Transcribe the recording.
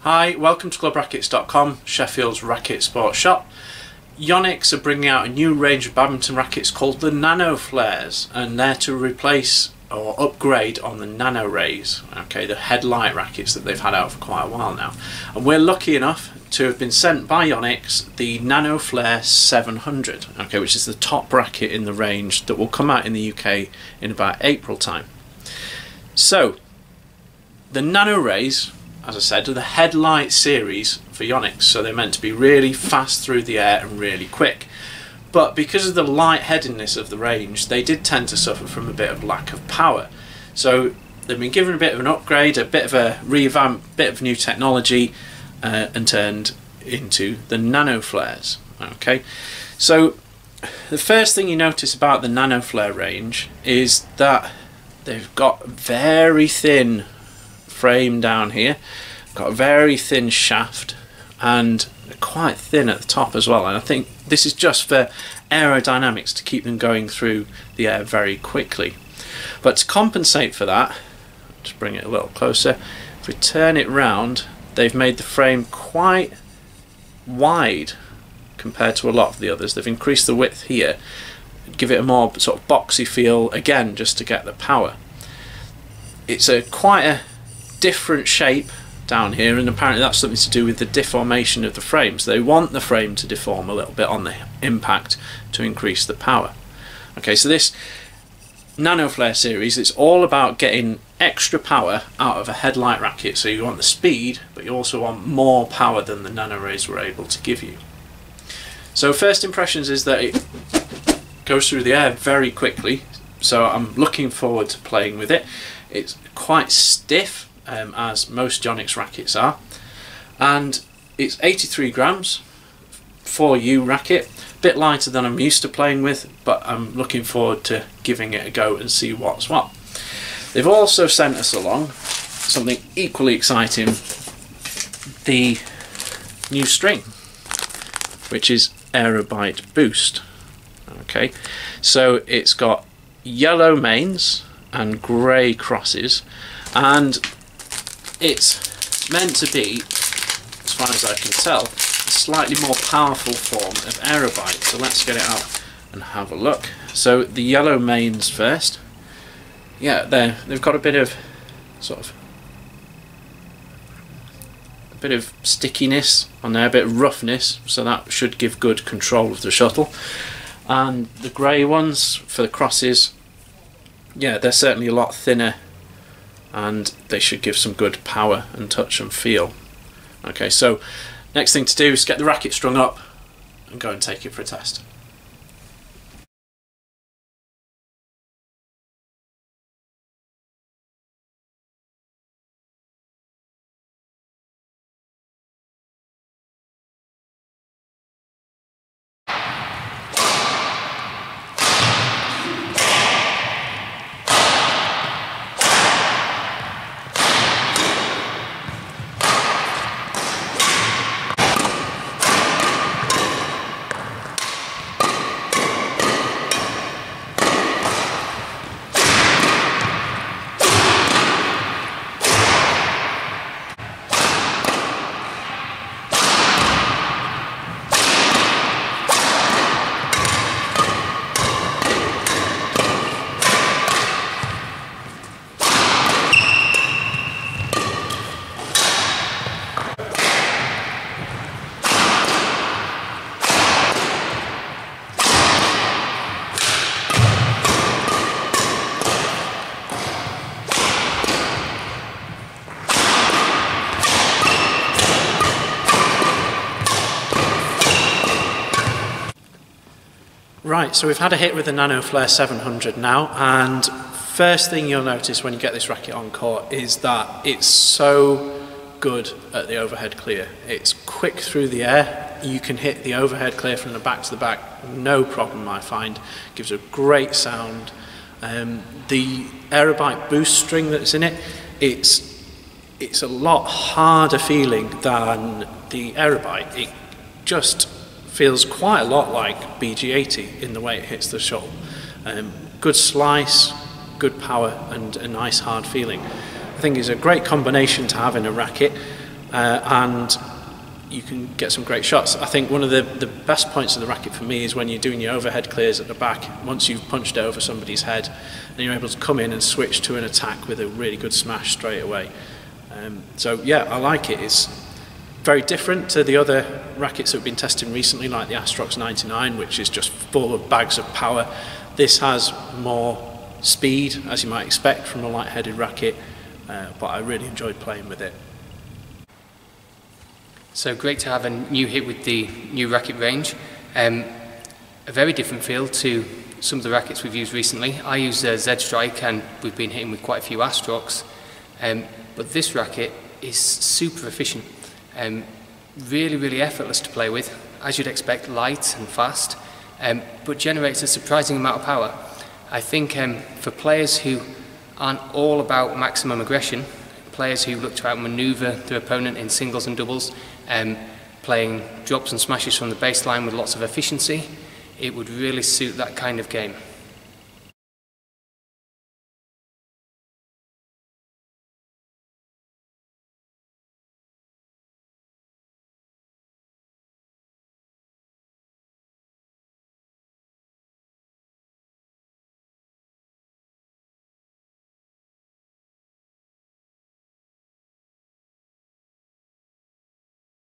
Hi, welcome to ClubRackets.com, Sheffield's racket sports shop. Yonex are bringing out a new range of badminton rackets called the Nanoflares, and they're to replace or upgrade on the Nano Rays, okay, the headlight rackets that they've had out for quite a while now. And we're lucky enough to have been sent by Yonex the Nanoflare 700, okay, which is the top racket in the range that will come out in the UK in about April time. So, the Nano Rays, as I said, are the headlight series for Yonex, so they're meant to be really fast through the air and really quick. But because of the light-headedness of the range, they did tend to suffer from a bit of lack of power. So they've been given a bit of an upgrade, a bit of a revamp, a bit of new technology, and turned into the Nanoflares. Okay, so the first thing you notice about the Nanoflare range is that they've got very thin frame down here, got a very thin shaft, and quite thin at the top as well, and I think this is just for aerodynamics, to keep them going through the air very quickly. But to compensate for that, just bring it a little closer, if we turn it round, they've made the frame quite wide compared to a lot of the others. They've increased the width here, give it a more sort of boxy feel, again just to get the power. It's quite a different shape down here, and apparently that's something to do with the deformation of the frame. So they want the frame to deform a little bit on the impact to increase the power. Okay, so this Nanoflare series, it's all about getting extra power out of a headlight racket. So you want the speed, but you also want more power than the Nano Rays were able to give you. So first impressions is that it goes through the air very quickly, so I'm looking forward to playing with it. It's quite stiff, as most Yonex rackets are, and it's 83 grams, 4U racket, a bit lighter than I'm used to playing with, but I'm looking forward to giving it a go and see what's what. They've also sent us along something equally exciting, the new string, which is Aerobite Boost. Okay, so it's got yellow mains and grey crosses, and it's meant to be, as far as I can tell, a slightly more powerful form of Aerobite. So let's get it out and have a look. So the yellow mains first. Yeah, they've got a bit of stickiness on there, a bit of roughness, so that should give good control of the shuttle. And the grey ones for the crosses, yeah, they're certainly a lot thinner, and they should give some good power and touch and feel. Okay, so next thing to do is get the racket strung up and go and take it for a test. Right, so we've had a hit with the Nanoflare 700 now, and first thing you'll notice when you get this racket on court is that it's so good at the overhead clear. It's quick through the air. You can hit the overhead clear from the back to the back, no problem, I find. Gives a great sound. The Aerobite Boost string that's in it, it's a lot harder feeling than the Aerobite. It just feels quite a lot like BG80 in the way it hits the shuttle. Good slice, good power, and a nice hard feeling. I think it's a great combination to have in a racket. and you can get some great shots. I think one of the best points of the racket for me is when you're doing your overhead clears at the back, once you've punched over somebody's head, and you're able to come in and switch to an attack with a really good smash straight away. So yeah, I like it. It's very different to the other rackets that we've been testing recently, like the Astrox 99, which is just full of bags of power. This has more speed, as you might expect from a light-headed racket, but I really enjoyed playing with it. So great to have a new hit with the new racket range. A very different feel to some of the rackets we've used recently. I use Z-Strike, and we've been hitting with quite a few Astrox. But this racket is super efficient. Really, really effortless to play with. As you'd expect, light and fast, but generates a surprising amount of power. I think for players who aren't all about maximum aggression, players who look to outmaneuver their opponent in singles and doubles, playing drops and smashes from the baseline with lots of efficiency, it would really suit that kind of game.